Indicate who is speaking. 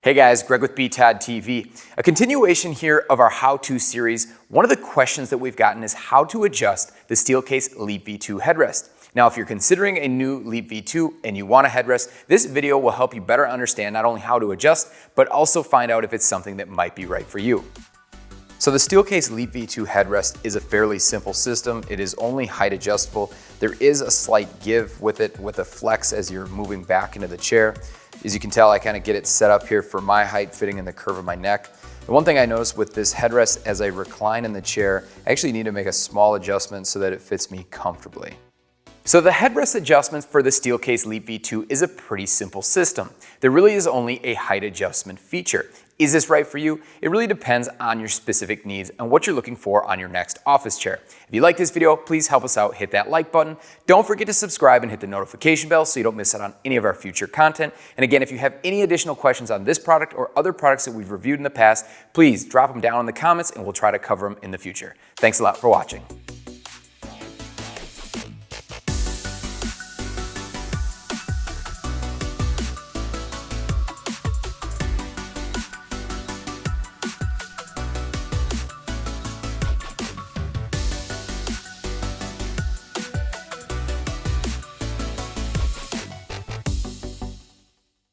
Speaker 1: Hey guys, Greg with BTAD TV. A continuation here of our how-to series. One of the questions that we've gotten is how to adjust the Steelcase Leap V2 headrest. Now, if you're considering a new Leap V2 and you want a headrest, this video will help you better understand not only how to adjust, but also find out if it's something that might be right for you. So the Steelcase Leap V2 headrest is a fairly simple system. It is only height adjustable. There is a slight give with it with a flex as you're moving back into the chair. As you can tell, I kind of get it set up here for my height, fitting in the curve of my neck. The one thing I noticed with this headrest as I recline in the chair, I actually need to make a small adjustment so that it fits me comfortably. So the headrest adjustments for the Steelcase Leap V2 is a pretty simple system. There really is only a height adjustment feature. Is this right for you? It really depends on your specific needs and what you're looking for on your next office chair. If you like this video, please help us out, hit that like button. Don't forget to subscribe and hit the notification bell so you don't miss out on any of our future content. And again, if you have any additional questions on this product or other products that we've reviewed in the past, please drop them down in the comments and we'll try to cover them in the future. Thanks a lot for watching.